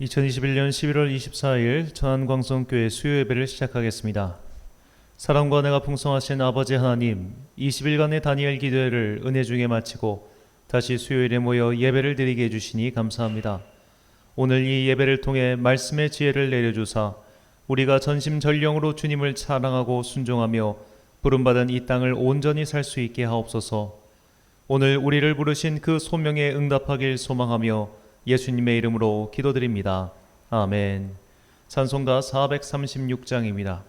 2021년 11월 24일 천안광성교회 수요 예배를 시작하겠습니다. 사랑과 은혜가 풍성하신 아버지 하나님, 20일간의 다니엘 기도회를 은혜 중에 마치고 다시 수요일에 모여 예배를 드리게 해주시니 감사합니다. 오늘 이 예배를 통해 말씀의 지혜를 내려주사 우리가 전심전령으로 주님을 사랑하고 순종하며 부름받은 이 땅을 온전히 살 수 있게 하옵소서. 오늘 우리를 부르신 그 소명에 응답하길 소망하며 예수님의 이름으로 기도드립니다. 아멘. 찬송가 436장입니다.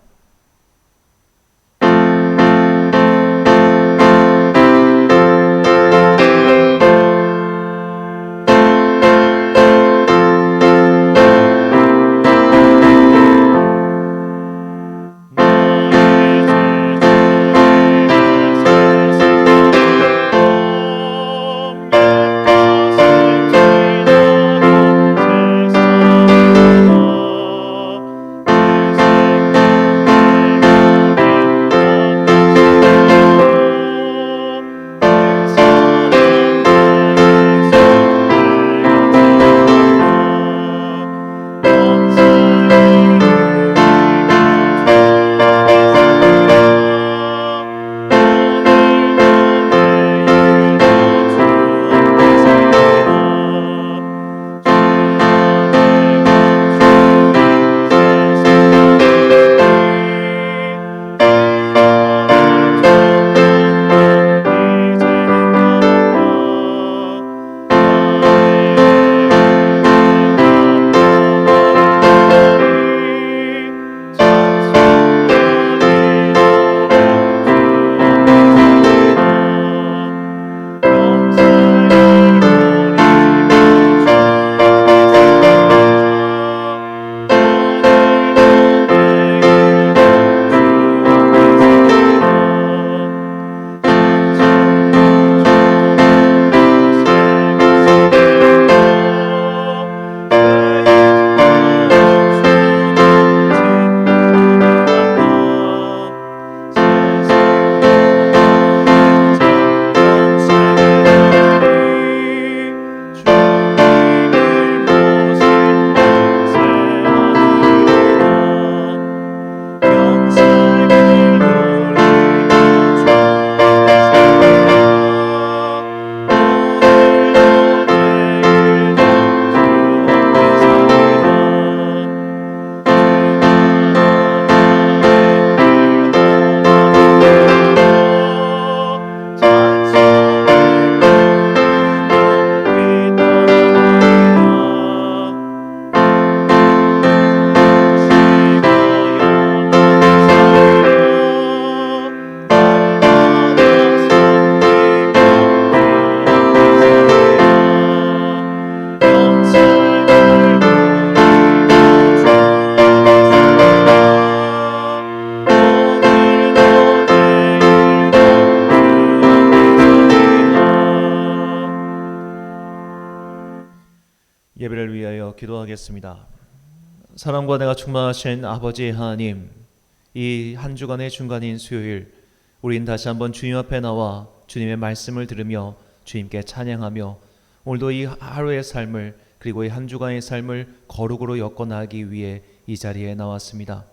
예배를 위하여 기도하겠습니다. 사랑과 내가 충만하신 아버지 하나님, 이 한 주간의 중간인 수요일 우린 다시 한번 주님 앞에 나와 주님의 말씀을 들으며 주님께 찬양하며 오늘도 이 하루의 삶을 그리고 이 한 주간의 삶을 거룩으로 엮어나가기 위해 이 자리에 나왔습니다.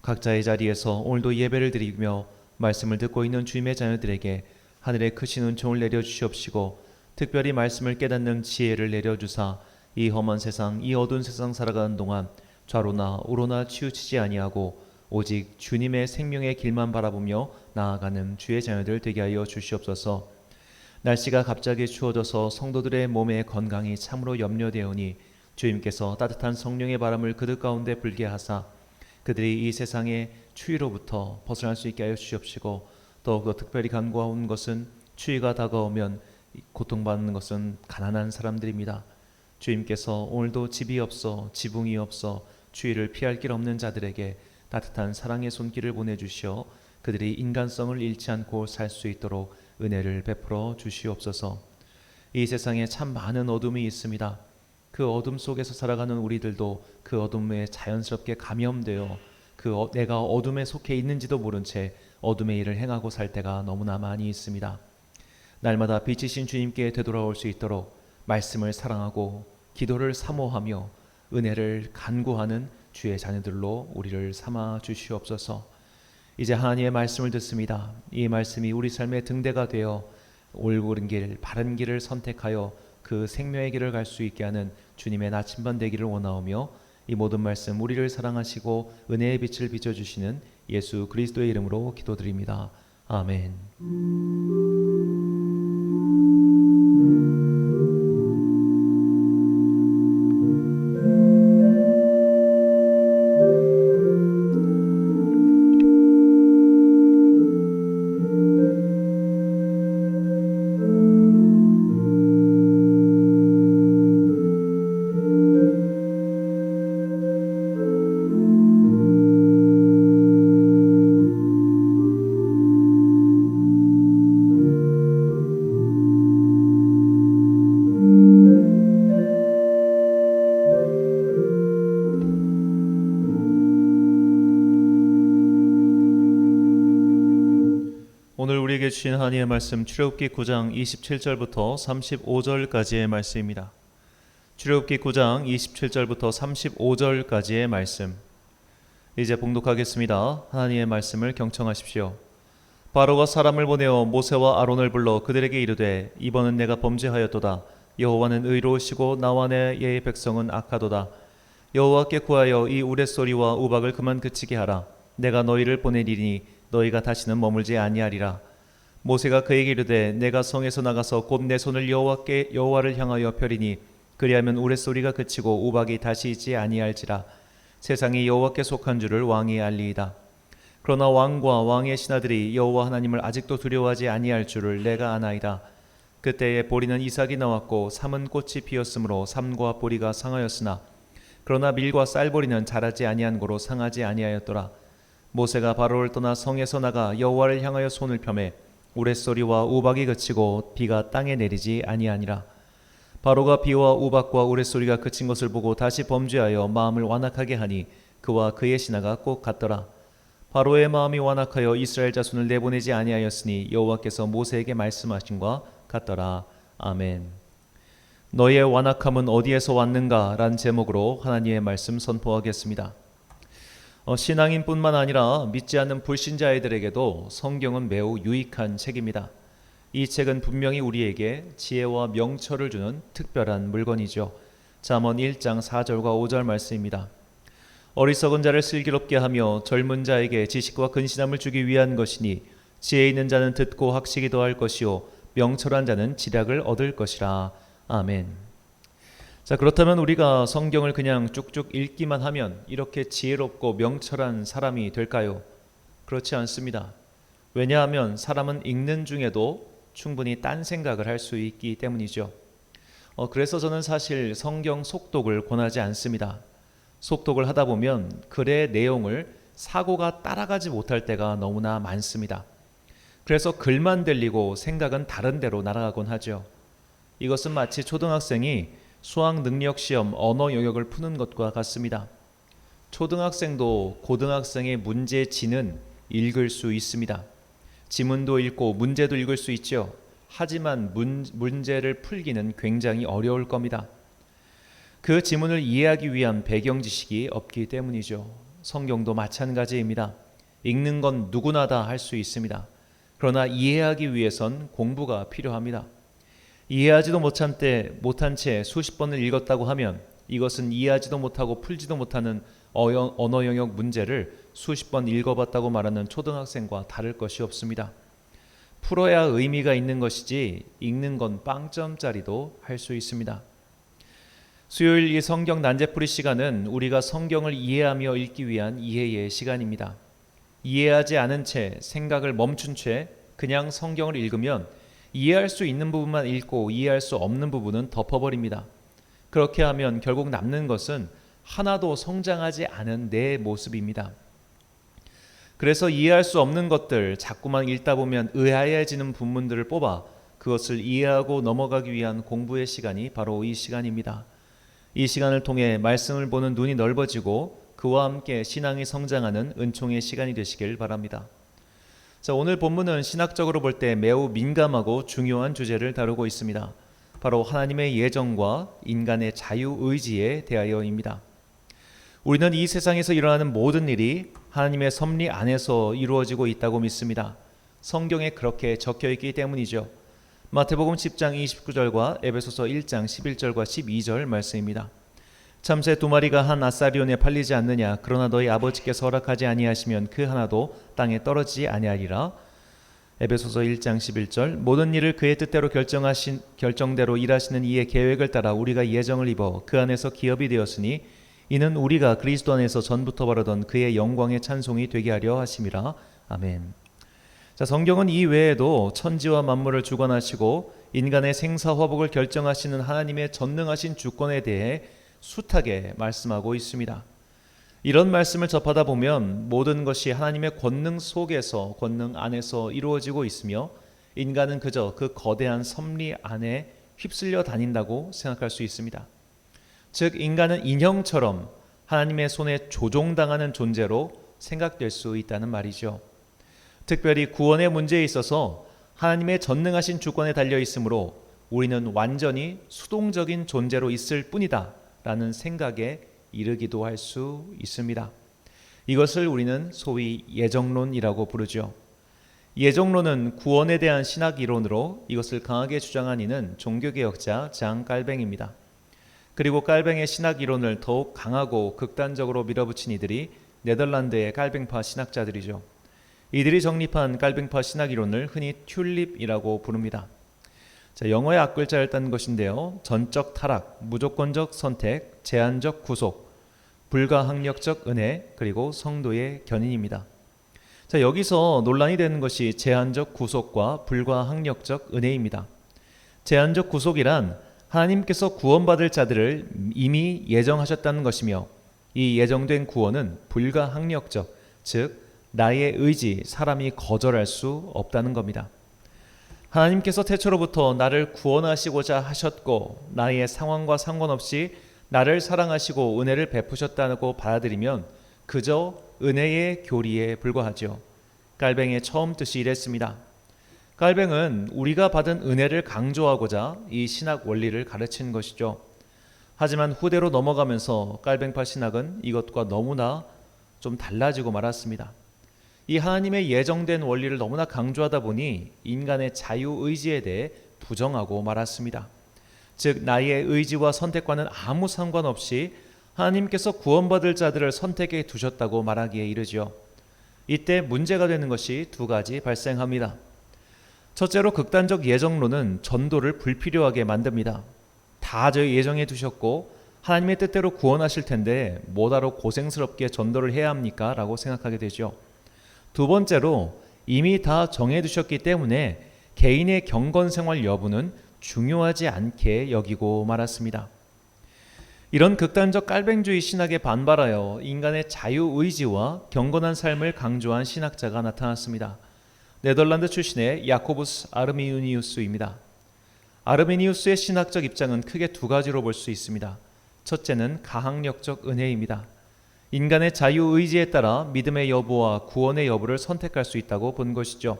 각자의 자리에서 오늘도 예배를 드리며 말씀을 듣고 있는 주님의 자녀들에게 하늘의 크신 은총을 내려주시옵시고 특별히 말씀을 깨닫는 지혜를 내려주사 이 험한 세상, 이 어두운 세상 살아가는 동안 좌로나 우로나 치우치지 아니하고 오직 주님의 생명의 길만 바라보며 나아가는 주의 자녀들 되게 하여 주시옵소서. 날씨가 갑자기 추워져서 성도들의 몸의 건강이 참으로 염려되오니 주님께서 따뜻한 성령의 바람을 그들 가운데 불게 하사 그들이 이 세상의 추위로부터 벗어날 수 있게 하여 주시옵시고 더욱더 특별히 간구하온 것은 추위가 다가오면 고통받는 것은 가난한 사람들입니다. 주님께서 오늘도 집이 없어 지붕이 없어 추위를 피할 길 없는 자들에게 따뜻한 사랑의 손길을 보내주시어 그들이 인간성을 잃지 않고 살 수 있도록 은혜를 베풀어 주시옵소서. 이 세상에 참 많은 어둠이 있습니다. 그 어둠 속에서 살아가는 우리들도 그 어둠에 자연스럽게 감염되어 내가 어둠에 속해 있는지도 모른 채 어둠의 일을 행하고 살 때가 너무나 많이 있습니다. 날마다 빛이신 주님께 되돌아올 수 있도록 말씀을 사랑하고 기도를 사모하며 은혜를 간구하는 주의 자녀들로 우리를 삼아 주시옵소서. 이제 하나님의 말씀을 듣습니다. 이 말씀이 우리 삶의 등대가 되어 옳은 길, 바른 길을 선택하여 그 생명의 길을 갈 수 있게 하는 주님의 나침반 되기를 원하오며, 이 모든 말씀 우리를 사랑하시고 은혜의 빛을 비춰주시는 예수 그리스도의 이름으로 기도드립니다. 아멘. 오늘 우리에게 주신 하나님의 말씀, 출애굽기 9장 27절부터 35절까지의 말씀입니다. 출애굽기 9장 27절부터 35절까지의 말씀, 이제 봉독하겠습니다. 하나님의 말씀을 경청하십시오. 바로가 사람을 보내어 모세와 아론을 불러 그들에게 이르되, 이번은 내가 범죄하였도다. 여호와는 의로우시고 나와 내 백성은 악하도다. 여호와께 구하여 이 우레소리와 우박을 그만 그치게 하라. 내가 너희를 보내리니 너희가 다시는 머물지 아니하리라. 모세가 그에게 이르되, 내가 성에서 나가서 곧 내 손을 여호와를 향하여 펴리니 그리하면 우레소리가 그치고 우박이 다시 있지 아니할지라. 세상이 여호와께 속한 줄을 왕이 알리이다. 그러나 왕과 왕의 신하들이 여호와 하나님을 아직도 두려워하지 아니할 줄을 내가 아나이다. 그때에 보리는 이삭이 나왔고 삼은 꽃이 피었으므로 삼과 보리가 상하였으나, 그러나 밀과 쌀보리는 자라지 아니한 고로 상하지 아니하였더라. 모세가 바로를 떠나 성에서 나가 여호와를 향하여 손을 펴매 우레소리와 우박이 그치고 비가 땅에 내리지 아니하니라. 바로가 비와 우박과 우레소리가 그친 것을 보고 다시 범죄하여 마음을 완악하게 하니 그와 그의 신하가 꼭 같더라. 바로의 마음이 완악하여 이스라엘 자손을 내보내지 아니하였으니 여호와께서 모세에게 말씀하신과 같더라. 아멘. 너희의 완악함은 어디에서 왔는가? 라는 제목으로 하나님의 말씀 선포하겠습니다. 신앙인뿐만 아니라 믿지 않는 불신자애들에게도 성경은 매우 유익한 책입니다. 이 책은 분명히 우리에게 지혜와 명철을 주는 특별한 물건이죠. 잠언 1장 4절과 5절 말씀입니다. 어리석은 자를 슬기롭게 하며 젊은 자에게 지식과 근신함을 주기 위한 것이니, 지혜 있는 자는 듣고 학식이 더할 것이요 명철한 자는 지략을 얻을 것이라. 아멘. 자, 그렇다면 우리가 성경을 그냥 쭉쭉 읽기만 하면 이렇게 지혜롭고 명철한 사람이 될까요? 그렇지 않습니다. 왜냐하면 사람은 읽는 중에도 충분히 딴 생각을 할 수 있기 때문이죠. 그래서 저는 사실 성경 속독을 권하지 않습니다. 속독을 하다 보면 글의 내용을 사고가 따라가지 못할 때가 너무나 많습니다. 그래서 글만 들리고 생각은 다른 데로 날아가곤 하죠. 이것은 마치 초등학생이 수학 능력 시험 언어 영역을 푸는 것과 같습니다. 초등학생도 고등학생의 문제지는 읽을 수 있습니다. 지문도 읽고 문제도 읽을 수 있죠. 하지만 문제를 풀기는 굉장히 어려울 겁니다. 그 지문을 이해하기 위한 배경 지식이 없기 때문이죠. 성경도 마찬가지입니다. 읽는 건 누구나 다 할 수 있습니다. 그러나 이해하기 위해선 공부가 필요합니다. 이해하지도 못한 채 수십 번을 읽었다고 하면 이것은 이해하지도 못하고 풀지도 못하는 언어 영역 문제를 수십 번 읽어봤다고 말하는 초등학생과 다를 것이 없습니다. 풀어야 의미가 있는 것이지 읽는 건 빵점짜리도 할 수 있습니다. 수요일 이 성경 난제풀이 시간은 우리가 성경을 이해하며 읽기 위한 이해의 시간입니다. 이해하지 않은 채 생각을 멈춘 채 그냥 성경을 읽으면 이해할 수 있는 부분만 읽고 이해할 수 없는 부분은 덮어버립니다. 그렇게 하면 결국 남는 것은 하나도 성장하지 않은 내 모습입니다. 그래서 이해할 수 없는 것들, 자꾸만 읽다 보면 의아해지는 부분들을 뽑아 그것을 이해하고 넘어가기 위한 공부의 시간이 바로 이 시간입니다. 이 시간을 통해 말씀을 보는 눈이 넓어지고 그와 함께 신앙이 성장하는 은총의 시간이 되시길 바랍니다. 자, 오늘 본문은 신학적으로 볼 때 매우 민감하고 중요한 주제를 다루고 있습니다. 바로 하나님의 예정과 인간의 자유의지에 대하여입니다. 우리는 이 세상에서 일어나는 모든 일이 하나님의 섭리 안에서 이루어지고 있다고 믿습니다. 성경에 그렇게 적혀 있기 때문이죠. 마태복음 10장 29절과 에베소서 1장 11절과 12절 말씀입니다. 참새 두 마리가 한 아사리온에 팔리지 않느냐? 그러나 너희 아버지께서 허락하지 아니하시면 그 하나도 땅에 떨어지지 아니하리라. 에베소서 1장 11절 모든 일을 그의 뜻대로 결정대로 일하시는 이의 계획을 따라 우리가 예정을 입어 그 안에서 기업이 되었으니 이는 우리가 그리스도 안에서 전부터 바라던 그의 영광의 찬송이 되게 하려 하심이라. 아멘. 자, 성경은 이 외에도 천지와 만물을 주관하시고 인간의 생사화복을 결정하시는 하나님의 전능하신 주권에 대해 숱하게 말씀하고 있습니다. 이런 말씀을 접하다 보면 모든 것이 하나님의 권능 속에서, 권능 안에서 이루어지고 있으며 인간은 그저 그 거대한 섭리 안에 휩쓸려 다닌다고 생각할 수 있습니다. 즉 인간은 인형처럼 하나님의 손에 조종당하는 존재로 생각될 수 있다는 말이죠. 특별히 구원의 문제에 있어서 하나님의 전능하신 주권에 달려 있으므로 우리는 완전히 수동적인 존재로 있을 뿐이다 라는 생각에 이르기도 할 수 있습니다. 이것을 우리는 소위 예정론이라고 부르죠. 예정론은 구원에 대한 신학 이론으로 이것을 강하게 주장한 이는 종교개혁자 장 깔뱅입니다. 그리고 깔뱅의 신학 이론을 더욱 강하고 극단적으로 밀어붙인 이들이 네덜란드의 깔뱅파 신학자들이죠. 이들이 정립한 깔뱅파 신학 이론을 흔히 튤립이라고 부릅니다. 자, 영어의 앞글자를 딴 것인데요. 전적 타락, 무조건적 선택, 제한적 구속, 불가항력적 은혜, 그리고 성도의 견인입니다. 자, 여기서 논란이 되는 것이 제한적 구속과 불가항력적 은혜입니다. 제한적 구속이란 하나님께서 구원받을 자들을 이미 예정하셨다는 것이며 이 예정된 구원은 불가항력적, 즉 나의 의지, 사람이 거절할 수 없다는 겁니다. 하나님께서 태초로부터 나를 구원하시고자 하셨고 나의 상황과 상관없이 나를 사랑하시고 은혜를 베푸셨다고 받아들이면 그저 은혜의 교리에 불과하죠. 깔뱅의 처음 뜻이 이랬습니다. 깔뱅은 우리가 받은 은혜를 강조하고자 이 신학 원리를 가르친 것이죠. 하지만 후대로 넘어가면서 깔뱅파 신학은 이것과 너무나 좀 달라지고 말았습니다. 이 하나님의 예정된 원리를 너무나 강조하다 보니 인간의 자유의지에 대해 부정하고 말았습니다. 즉 나의 의지와 선택과는 아무 상관없이 하나님께서 구원받을 자들을 선택해 두셨다고 말하기에 이르죠. 이때 문제가 되는 것이 두 가지 발생합니다. 첫째로 극단적 예정론은 전도를 불필요하게 만듭니다. 다 저희 예정해 두셨고 하나님의 뜻대로 구원하실 텐데 뭐하러 고생스럽게 전도를 해야 합니까? 라고 생각하게 되죠. 두 번째로 이미 다 정해두셨기 때문에 개인의 경건생활 여부는 중요하지 않게 여기고 말았습니다. 이런 극단적 깔뱅주의 신학에 반발하여 인간의 자유의지와 경건한 삶을 강조한 신학자가 나타났습니다. 네덜란드 출신의 야코부스 아르미니우스입니다. 아르미니우스의 신학적 입장은 크게 두 가지로 볼 수 있습니다. 첫째는 가항력적 은혜입니다. 인간의 자유의지에 따라 믿음의 여부와 구원의 여부를 선택할 수 있다고 본 것이죠.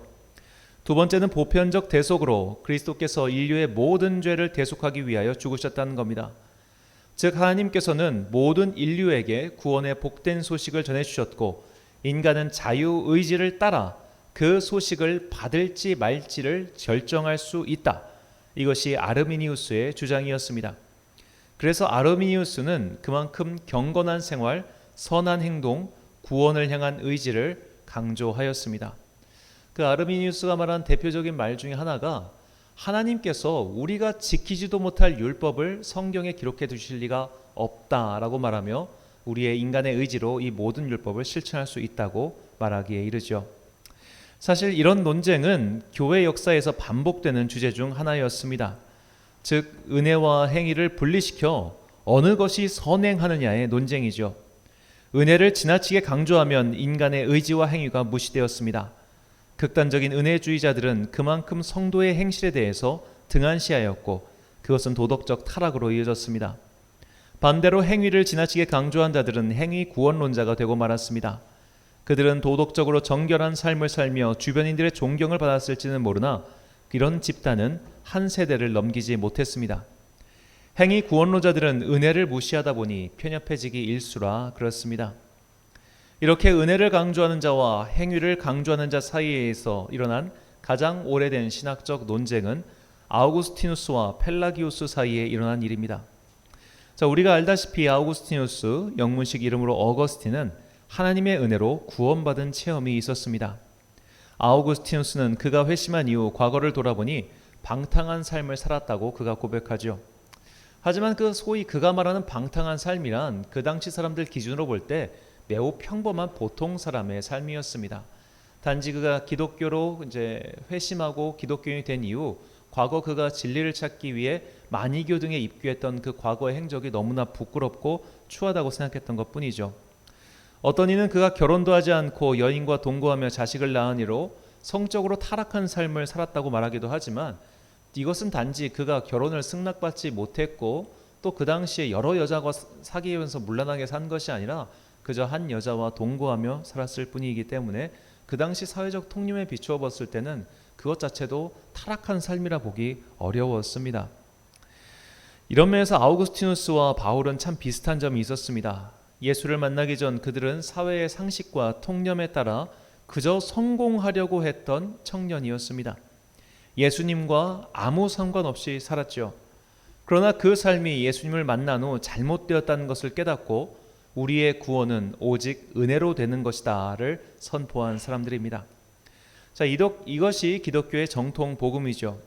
두 번째는 보편적 대속으로 그리스도께서 인류의 모든 죄를 대속하기 위하여 죽으셨다는 겁니다. 즉 하나님께서는 모든 인류에게 구원의 복된 소식을 전해주셨고 인간은 자유의지를 따라 그 소식을 받을지 말지를 결정할 수 있다. 이것이 아르미니우스의 주장이었습니다. 그래서 아르미니우스는 그만큼 경건한 생활, 선한 행동, 구원을 향한 의지를 강조하였습니다. 그 아르미니우스가 말한 대표적인 말 중에 하나가 하나님께서 우리가 지키지도 못할 율법을 성경에 기록해 두실 리가 없다라고 말하며 우리의 인간의 의지로 이 모든 율법을 실천할 수 있다고 말하기에 이르죠. 사실 이런 논쟁은 교회 역사에서 반복되는 주제 중 하나였습니다. 즉 은혜와 행위를 분리시켜 어느 것이 선행하느냐의 논쟁이죠. 은혜를 지나치게 강조하면 인간의 의지와 행위가 무시되었습니다. 극단적인 은혜주의자들은 그만큼 성도의 행실에 대해서 등한시하였고 그것은 도덕적 타락으로 이어졌습니다. 반대로 행위를 지나치게 강조한 자들은 행위 구원론자가 되고 말았습니다. 그들은 도덕적으로 정결한 삶을 살며 주변인들의 존경을 받았을지는 모르나 이런 집단은 한 세대를 넘기지 못했습니다. 행위 구원론자들은 은혜를 무시하다 보니 편협해지기 일쑤라 그렇습니다. 이렇게 은혜를 강조하는 자와 행위를 강조하는 자 사이에서 일어난 가장 오래된 신학적 논쟁은 아우구스티누스와 펠라기우스 사이에 일어난 일입니다. 자, 우리가 알다시피 아우구스티누스, 영문식 이름으로 어거스틴은 하나님의 은혜로 구원받은 체험이 있었습니다. 아우구스티누스는 그가 회심한 이후 과거를 돌아보니 방탕한 삶을 살았다고 그가 고백하죠. 하지만 소위 그가 말하는 방탕한 삶이란 그 당시 사람들 기준으로 볼 때 매우 평범한 보통 사람의 삶이었습니다. 단지 그가 기독교로 회심하고 기독교인이 된 이후 과거 그가 진리를 찾기 위해 마니교 등에 입교했던 그 과거의 행적이 너무나 부끄럽고 추하다고 생각했던 것뿐이죠. 어떤 이는 그가 결혼도 하지 않고 여인과 동거하며 자식을 낳은 이로 성적으로 타락한 삶을 살았다고 말하기도 하지만 이것은 단지 그가 결혼을 승낙받지 못했고 또 그 당시에 여러 여자와 사귀면서 문란하게 산 것이 아니라 그저 한 여자와 동거하며 살았을 뿐이기 때문에 그 당시 사회적 통념에 비추어 봤을 때는 그것 자체도 타락한 삶이라 보기 어려웠습니다. 이런 면에서 아우구스티누스와 바울은 참 비슷한 점이 있었습니다. 예수를 만나기 전 그들은 사회의 상식과 통념에 따라 그저 성공하려고 했던 청년이었습니다. 예수님과 아무 상관없이 살았죠. 그러나 그 삶이 예수님을 만난 후 잘못되었다는 것을 깨닫고 우리의 구원은 오직 은혜로 되는 것이다를 선포한 사람들입니다. 자, 이것이 기독교의 정통 복음이죠.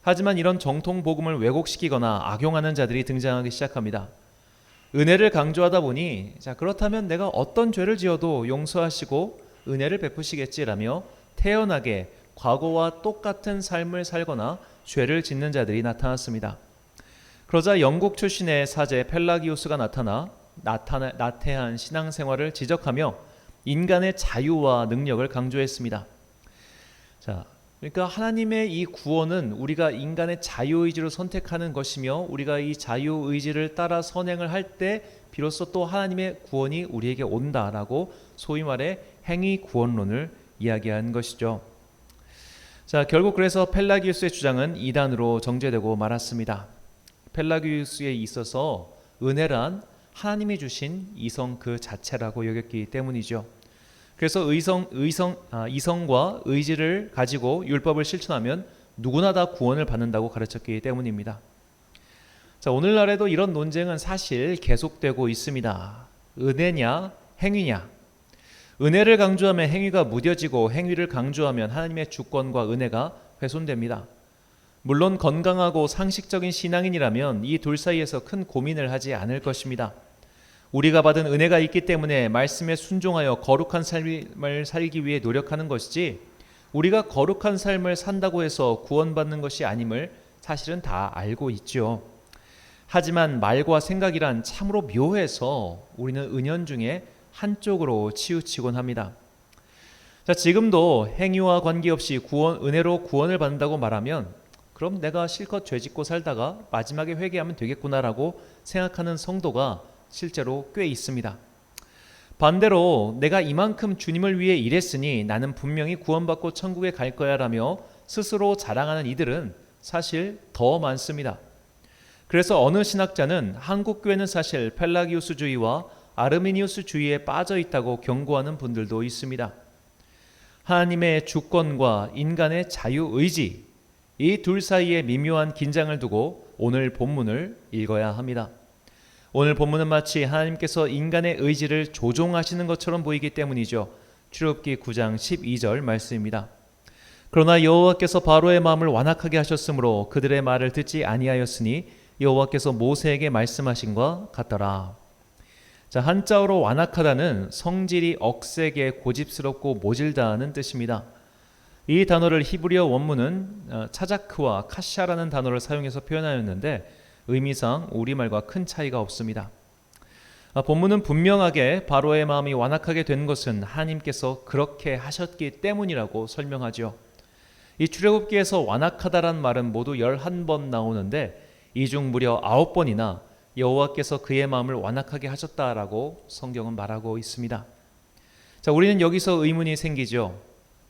하지만 이런 정통 복음을 왜곡시키거나 악용하는 자들이 등장하기 시작합니다. 은혜를 강조하다 보니 그렇다면 내가 어떤 죄를 지어도 용서하시고 은혜를 베푸시겠지라며 태연하게 과거와 똑같은 삶을 살거나 죄를 짓는 자들이 나타났습니다. 그러자 영국 출신의 사제 펠라기우스가 나태한 신앙생활을 지적하며 인간의 자유와 능력을 강조했습니다. 자, 그러니까 하나님의 이 구원은 우리가 인간의 자유의지로 선택하는 것이며 우리가 이 자유의지를 따라 선행을 할 때 비로소 또 하나님의 구원이 우리에게 온다라고 소위 말해 행위 구원론을 이야기한 것이죠. 자, 결국 그래서 펠라기우스의 주장은 이단으로 정죄되고 말았습니다. 펠라기우스에 있어서 은혜란 하나님이 주신 이성 그 자체라고 여겼기 때문이죠. 그래서 이성과 의지를 가지고 율법을 실천하면 누구나 다 구원을 받는다고 가르쳤기 때문입니다. 자, 오늘날에도 이런 논쟁은 사실 계속되고 있습니다. 은혜냐 행위냐. 은혜를 강조하면 행위가 무뎌지고 행위를 강조하면 하나님의 주권과 은혜가 훼손됩니다. 물론 건강하고 상식적인 신앙인이라면 이 둘 사이에서 큰 고민을 하지 않을 것입니다. 우리가 받은 은혜가 있기 때문에 말씀에 순종하여 거룩한 삶을 살기 위해 노력하는 것이지 우리가 거룩한 삶을 산다고 해서 구원받는 것이 아님을 사실은 다 알고 있죠. 하지만 말과 생각이란 참으로 묘해서 우리는 은연중에 한쪽으로 치우치곤 합니다. 자, 지금도 행위와 관계없이 은혜로 구원을 받는다고 말하면 그럼 내가 실컷 죄짓고 살다가 마지막에 회개하면 되겠구나라고 생각하는 성도가 실제로 꽤 있습니다. 반대로 내가 이만큼 주님을 위해 일했으니 나는 분명히 구원받고 천국에 갈 거야 라며 스스로 자랑하는 이들은 사실 더 많습니다. 그래서 어느 신학자는 한국 교회는 사실 펠라기우스주의와 아르미니우스주의에 빠져 있다고 경고하는 분들도 있습니다. 하나님의 주권과 인간의 자유의지, 이 둘 사이에 미묘한 긴장을 두고 오늘 본문을 읽어야 합니다. 오늘 본문은 마치 하나님께서 인간의 의지를 조종하시는 것처럼 보이기 때문이죠. 출애굽기 9장 12절 말씀입니다. 그러나 여호와께서 바로의 마음을 완악하게 하셨으므로 그들의 말을 듣지 아니하였으니 여호와께서 모세에게 말씀하신과 같더라. 자, 한자어로 완악하다는 성질이 억세게 고집스럽고 모질다는 뜻입니다. 이 단어를 히브리어 원문은 차자크와 카샤라는 단어를 사용해서 표현하였는데 의미상 우리말과 큰 차이가 없습니다. 본문은 분명하게 바로의 마음이 완악하게 된 것은 하나님께서 그렇게 하셨기 때문이라고 설명하죠. 이 출애굽기에서 완악하다란 말은 모두 11번 나오는데 이 중 무려 9번이나 여호와께서 그의 마음을 완악하게 하셨다라고 성경은 말하고 있습니다. 자, 우리는 여기서 의문이 생기죠.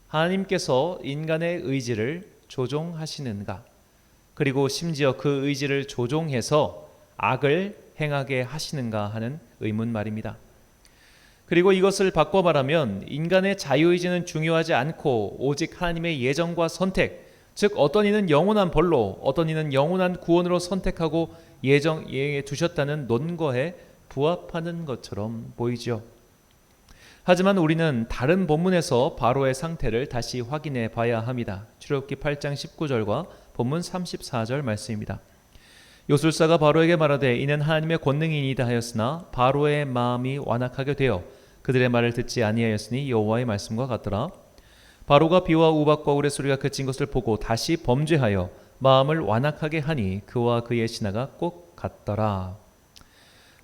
하나님께서 인간의 의지를 조종하시는가? 그리고 심지어 그 의지를 조종해서 악을 행하게 하시는가 하는 의문 말입니다. 그리고 이것을 바꿔 말하면 인간의 자유의지는 중요하지 않고 오직 하나님의 예정과 선택, 즉 어떤 이는 영원한 벌로 어떤 이는 영원한 구원으로 선택하고 예정에 두셨다는 논거에 부합하는 것처럼 보이죠. 하지만 우리는 다른 본문에서 바로의 상태를 다시 확인해 봐야 합니다. 출애굽기 8장 19절과 본문 34절 말씀입니다. 요술사가 바로에게 말하되 이는 하나님의 권능이니이다 하였으나 바로의 마음이 완악하게 되어 그들의 말을 듣지 아니하였으니 여호와의 말씀과 같더라. 바로가 비와 우박과 우레소리가 그친 것을 보고 다시 범죄하여 마음을 완악하게 하니 그와 그의 신하가 꼭 같더라.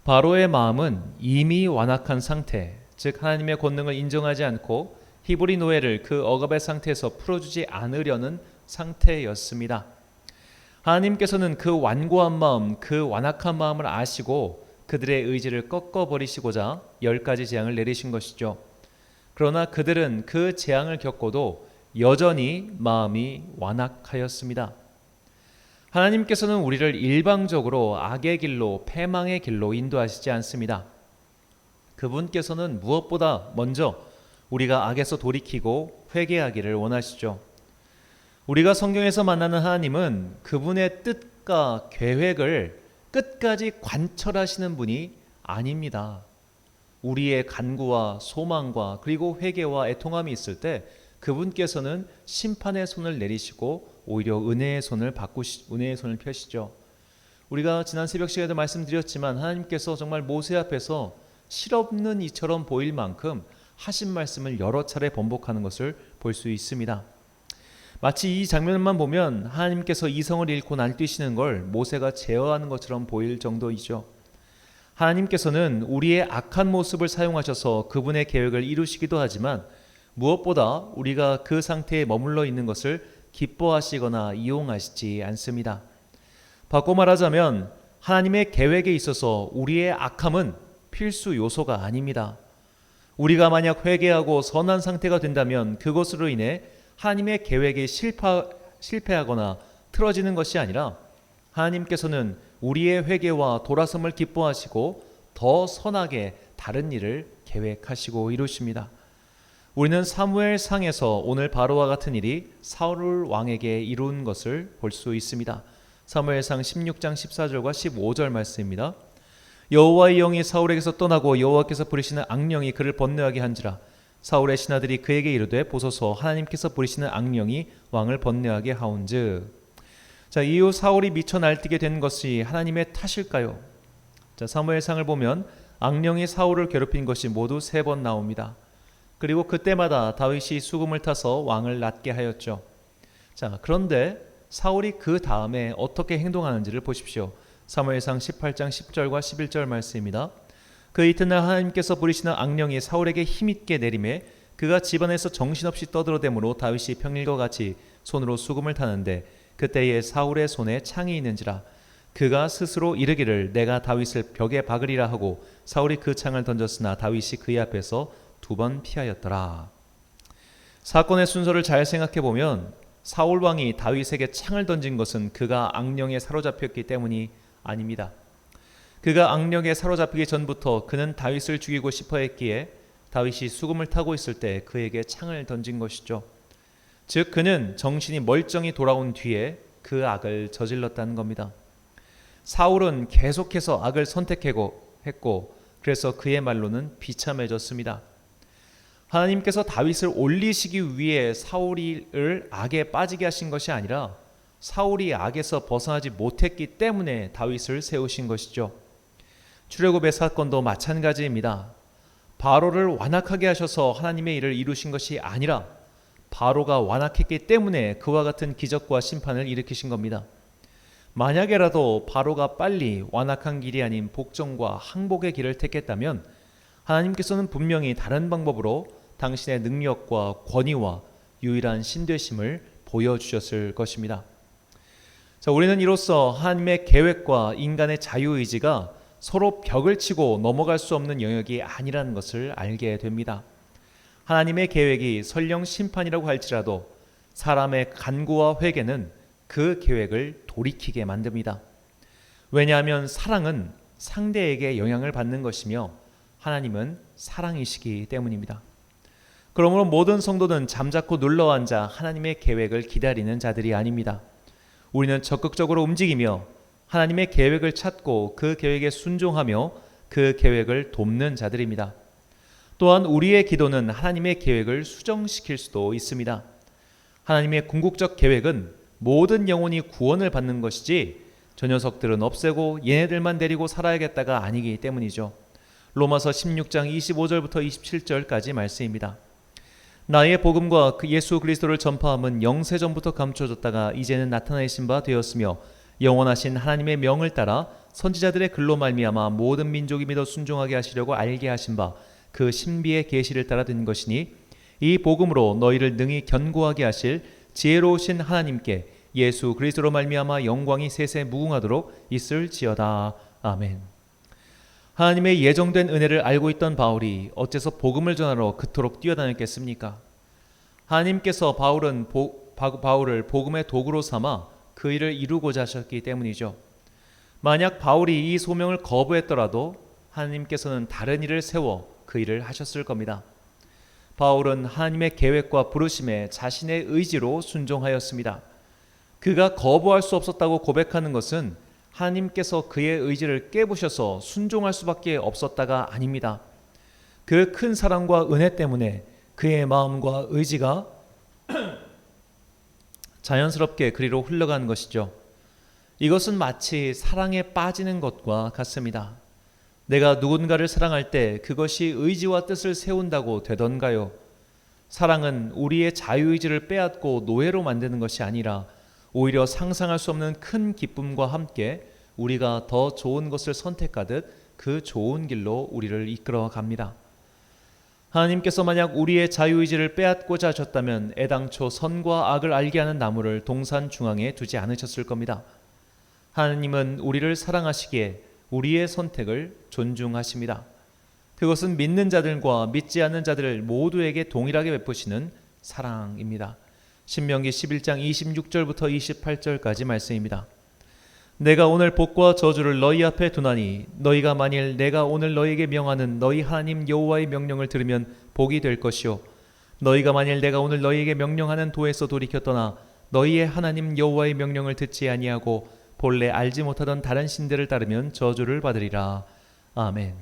바로의 마음은 이미 완악한 상태, 즉 하나님의 권능을 인정하지 않고 히브리 노예를 그 억압의 상태에서 풀어주지 않으려는 상태였습니다. 하나님께서는 그 완고한 마음, 그 완악한 마음을 아시고 그들의 의지를 꺾어버리시고자 10가지 재앙을 내리신 것이죠. 그러나 그들은 그 재앙을 겪고도 여전히 마음이 완악하였습니다. 하나님께서는 우리를 일방적으로 악의 길로, 패망의 길로 인도하시지 않습니다. 그분께서는 무엇보다 먼저 우리가 악에서 돌이키고 회개하기를 원하시죠. 우리가 성경에서 만나는 하나님은 그분의 뜻과 계획을 끝까지 관철하시는 분이 아닙니다. 우리의 간구와 소망과 그리고 회개와 애통함이 있을 때 그분께서는 심판의 손을 내리시고 오히려 은혜의 손을 펴시죠. 우리가 지난 새벽 시간에도 말씀드렸지만 하나님께서 정말 모세 앞에서 실없는 이처럼 보일 만큼 하신 말씀을 여러 차례 번복하는 것을 볼 수 있습니다. 마치 이 장면만 보면 하나님께서 이성을 잃고 날뛰시는 걸 모세가 제어하는 것처럼 보일 정도이죠. 하나님께서는 우리의 악한 모습을 사용하셔서 그분의 계획을 이루시기도 하지만 무엇보다 우리가 그 상태에 머물러 있는 것을 기뻐하시거나 이용하시지 않습니다. 바꿔 말하자면 하나님의 계획에 있어서 우리의 악함은 필수 요소가 아닙니다. 우리가 만약 회개하고 선한 상태가 된다면 그것으로 인해 하나님의 계획이 실패하거나 틀어지는 것이 아니라 하나님께서는 우리의 회개와 돌아섬을 기뻐하시고 더 선하게 다른 일을 계획하시고 이루십니다. 우리는 사무엘상에서 오늘 바로와 같은 일이 사울 왕에게 이룬 것을 볼 수 있습니다. 사무엘상 16장 14절과 15절 말씀입니다. 여호와의 영이 사울에게서 떠나고 여호와께서 부리시는 악령이 그를 번뇌하게 한지라. 사울의 신하들이 그에게 이르되 보소서 하나님께서 부리시는 악령이 왕을 번뇌하게 하온즉. 자, 이후 사울이 미쳐 날뛰게 된 것이 하나님의 탓일까요? 자, 사무엘상을 보면 악령이 사울을 괴롭힌 것이 모두 3번 나옵니다. 그리고 그때마다 다윗이 수금을 타서 왕을 낫게 하였죠. 자, 그런데 사울이 그 다음에 어떻게 행동하는지를 보십시오. 사무엘상 18장 10절과 11절 말씀입니다. 그 이튿날 하나님께서 부리시는 악령이 사울에게 힘있게 내림에 그가 집안에서 정신없이 떠들어대므로 다윗이 평일과 같이 손으로 수금을 타는데 그때에 사울의 손에 창이 있는지라. 그가 스스로 이르기를 내가 다윗을 벽에 박으리라 하고 사울이 그 창을 던졌으나 다윗이 그의 앞에서 2번 피하였더라. 사건의 순서를 잘 생각해 보면 사울 왕이 다윗에게 창을 던진 것은 그가 악령에 사로잡혔기 때문이 아닙니다. 그가 악령에 사로잡히기 전부터 그는 다윗을 죽이고 싶어 했기에 다윗이 수금을 타고 있을 때 그에게 창을 던진 것이죠. 즉 그는 정신이 멀쩡히 돌아온 뒤에 그 악을 저질렀다는 겁니다. 사울은 계속해서 악을 선택했고 그래서 그의 말로는 비참해졌습니다. 하나님께서 다윗을 올리시기 위해 사울을 악에 빠지게 하신 것이 아니라 사울이 악에서 벗어나지 못했기 때문에 다윗을 세우신 것이죠. 출애굽의 사건도 마찬가지입니다. 바로를 완악하게 하셔서 하나님의 일을 이루신 것이 아니라 바로가 완악했기 때문에 그와 같은 기적과 심판을 일으키신 겁니다. 만약에라도 바로가 빨리 완악한 길이 아닌 복종과 항복의 길을 택했다면 하나님께서는 분명히 다른 방법으로 당신의 능력과 권위와 유일한 신되심을 보여주셨을 것입니다. 자, 우리는 이로써 하나님의 계획과 인간의 자유의지가 서로 벽을 치고 넘어갈 수 없는 영역이 아니라는 것을 알게 됩니다. 하나님의 계획이 설령 심판이라고 할지라도 사람의 간구와 회개는 그 계획을 돌이키게 만듭니다. 왜냐하면 사랑은 상대에게 영향을 받는 것이며 하나님은 사랑이시기 때문입니다. 그러므로 모든 성도는 잠자코 눌러앉아 하나님의 계획을 기다리는 자들이 아닙니다. 우리는 적극적으로 움직이며 하나님의 계획을 찾고 그 계획에 순종하며 그 계획을 돕는 자들입니다. 또한 우리의 기도는 하나님의 계획을 수정시킬 수도 있습니다. 하나님의 궁극적 계획은 모든 영혼이 구원을 받는 것이지 저 녀석들은 없애고 얘네들만 데리고 살아야겠다가 아니기 때문이죠. 로마서 16장 25절부터 27절까지 말씀입니다. 나의 복음과 그 예수 그리스도를 전파함은 영세전부터 감춰졌다가 이제는 나타내신 바 되었으며 영원하신 하나님의 명을 따라 선지자들의 글로 말미암아 모든 민족이 믿어 순종하게 하시려고 알게 하신 바 그 신비의 계시를 따라 된 것이니 이 복음으로 너희를 능히 견고하게 하실 지혜로우신 하나님께 예수 그리스도로 말미암아 영광이 세세 무궁하도록 있을지어다. 아멘. 하나님의 예정된 은혜를 알고 있던 바울이 어째서 복음을 전하러 그토록 뛰어다녔겠습니까? 하나님께서 바울을 복음의 도구로 삼아 그 일을 이루고자 하셨기 때문이죠. 만약 바울이 이 소명을 거부했더라도 하나님께서는 다른 일을 세워 그 일을 하셨을 겁니다. 바울은 하나님의 계획과 부르심에 자신의 의지로 순종하였습니다. 그가 거부할 수 없었다고 고백하는 것은 하나님께서 그의 의지를 깨부셔서 순종할 수밖에 없었다가 아닙니다. 그 큰 사랑과 은혜 때문에 그의 마음과 의지가 자연스럽게 그리로 흘러간 것이죠. 이것은 마치 사랑에 빠지는 것과 같습니다. 내가 누군가를 사랑할 때 그것이 의지와 뜻을 세운다고 되던가요? 사랑은 우리의 자유의지를 빼앗고 노예로 만드는 것이 아니라 오히려 상상할 수 없는 큰 기쁨과 함께 우리가 더 좋은 것을 선택하듯 그 좋은 길로 우리를 이끌어 갑니다. 하나님께서 만약 우리의 자유의지를 빼앗고자 하셨다면 애당초 선과 악을 알게 하는 나무를 동산 중앙에 두지 않으셨을 겁니다. 하나님은 우리를 사랑하시기에 우리의 선택을 존중하십니다. 그것은 믿는 자들과 믿지 않는 자들 모두에게 동일하게 베푸시는 사랑입니다. 신명기 11장 26절부터 28절까지 말씀입니다. 내가 오늘 복과 저주를 너희 앞에 두나니 너희가 만일 내가 오늘 너희에게 명하는 너희 하나님 여호와의 명령을 들으면 복이 될 것이요 너희가 만일 내가 오늘 너희에게 명령하는 도에서 돌이켜 떠나 너희의 하나님 여호와의 명령을 듣지 아니하고 본래 알지 못하던 다른 신들을 따르면 저주를 받으리라. 아멘.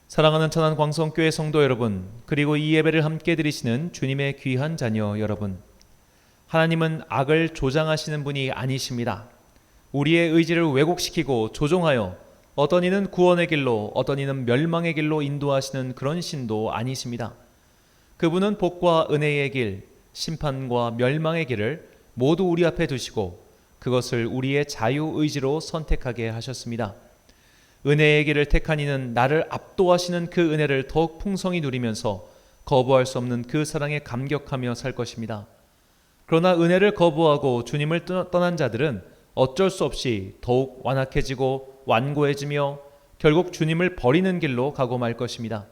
사랑하는 천안 광성교회 성도 여러분, 그리고 이 예배를 함께 드리시는 주님의 귀한 자녀 여러분, 하나님은 악을 조장하시는 분이 아니십니다. 우리의 의지를 왜곡시키고 조종하여 어떤 이는 구원의 길로 어떤 이는 멸망의 길로 인도하시는 그런 신도 아니십니다. 그분은 복과 은혜의 길, 심판과 멸망의 길을 모두 우리 앞에 두시고 그것을 우리의 자유의지로 선택하게 하셨습니다. 은혜의 길을 택한 이는 나를 압도하시는 그 은혜를 더욱 풍성히 누리면서 거부할 수 없는 그 사랑에 감격하며 살 것입니다. 그러나 은혜를 거부하고 주님을 떠난 자들은 어쩔 수 없이 더욱 완악해지고 완고해지며 결국 주님을 버리는 길로 가고 말 것입니다.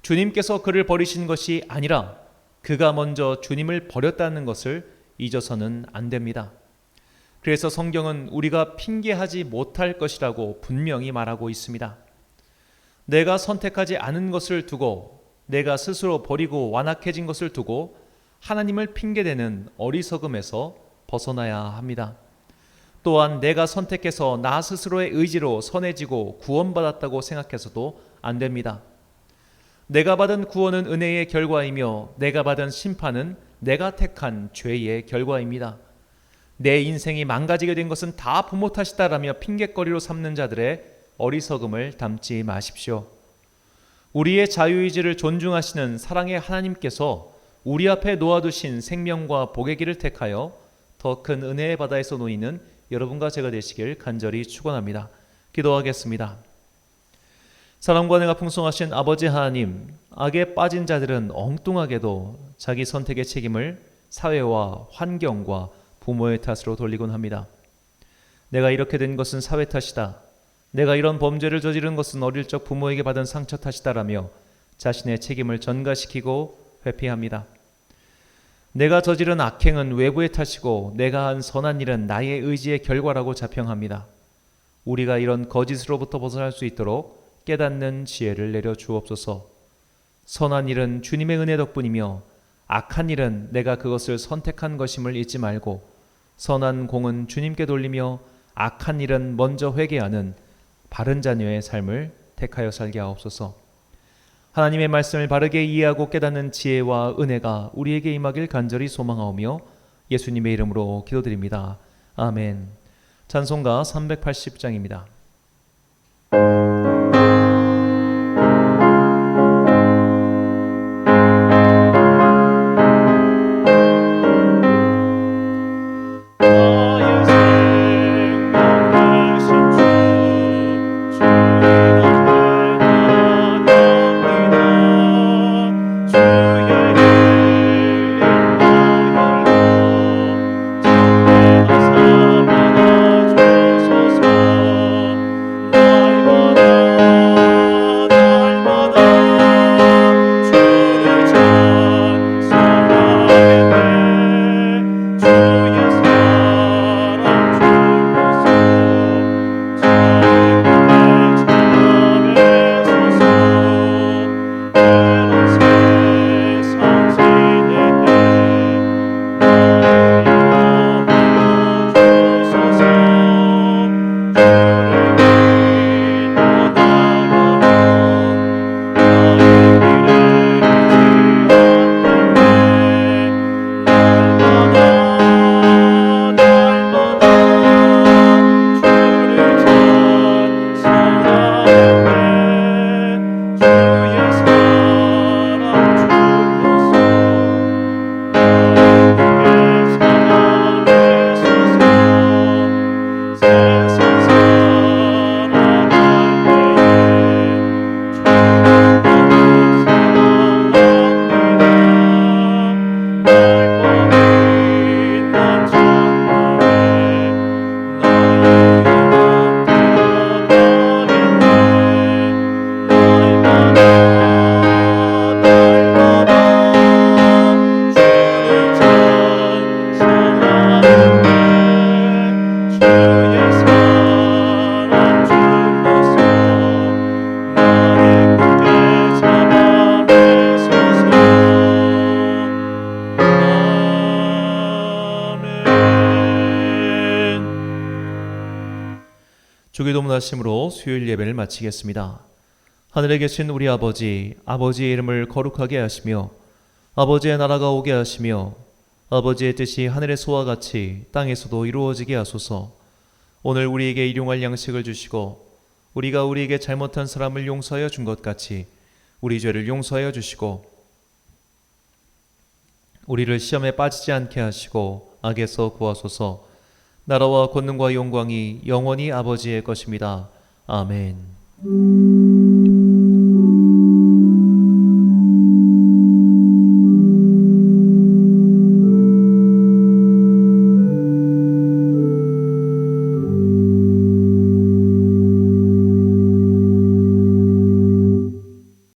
주님께서 그를 버리신 것이 아니라 그가 먼저 주님을 버렸다는 것을 잊어서는 안 됩니다. 그래서 성경은 우리가 핑계하지 못할 것이라고 분명히 말하고 있습니다. 내가 선택하지 않은 것을 두고 내가 스스로 버리고 완악해진 것을 두고 하나님을 핑계대는 어리석음에서 벗어나야 합니다. 또한 내가 선택해서 나 스스로의 의지로 선해지고 구원받았다고 생각해서도 안 됩니다. 내가 받은 구원은 은혜의 결과이며 내가 받은 심판은 내가 택한 죄의 결과입니다. 내 인생이 망가지게 된 것은 다 부모 탓이다라며 핑계거리로 삼는 자들의 어리석음을 담지 마십시오. 우리의 자유의지를 존중하시는 사랑의 하나님께서 우리 앞에 놓아두신 생명과 복의 길을 택하여 더 큰 은혜의 바다에서 놓이는 여러분과 제가 되시길 간절히 축원합니다. 기도하겠습니다. 사랑과 은혜가 풍성하신 아버지 하나님, 악에 빠진 자들은 엉뚱하게도 자기 선택의 책임을 사회와 환경과 부모의 탓으로 돌리곤 합니다. 내가 이렇게 된 것은 사회 탓이다. 내가 이런 범죄를 저지른 것은 어릴 적 부모에게 받은 상처 탓이다라며 자신의 책임을 전가시키고 회피합니다. 내가 저지른 악행은 외부의 탓이고 내가 한 선한 일은 나의 의지의 결과라고 자평합니다. 우리가 이런 거짓으로부터 벗어날 수 있도록 깨닫는 지혜를 내려 주옵소서. 선한 일은 주님의 은혜 덕분이며 악한 일은 내가 그것을 선택한 것임을 잊지 말고 선한 공은 주님께 돌리며 악한 일은 먼저 회개하는 바른 자녀의 삶을 택하여 살게 하옵소서. 하나님의 말씀을 바르게 이해하고 깨닫는 지혜와 은혜가 우리에게 임하길 간절히 소망하오며 예수님의 이름으로 기도드립니다. 아멘. 찬송가 380장입니다. 주기도문 하심으로 수요일 예배를 마치겠습니다. 하늘에 계신 우리 아버지, 아버지의 이름을 거룩하게 하시며 아버지의 나라가 오게 하시며 아버지의 뜻이 하늘에서와 같이 땅에서도 이루어지게 하소서. 오늘 우리에게 일용할 양식을 주시고 우리가 우리에게 잘못한 사람을 용서하여 준 것 같이 우리 죄를 용서하여 주시고 우리를 시험에 빠지지 않게 하시고 악에서 구하소서. 나라와 권능과 영광이 영원히 아버지의 것입니다. 아멘.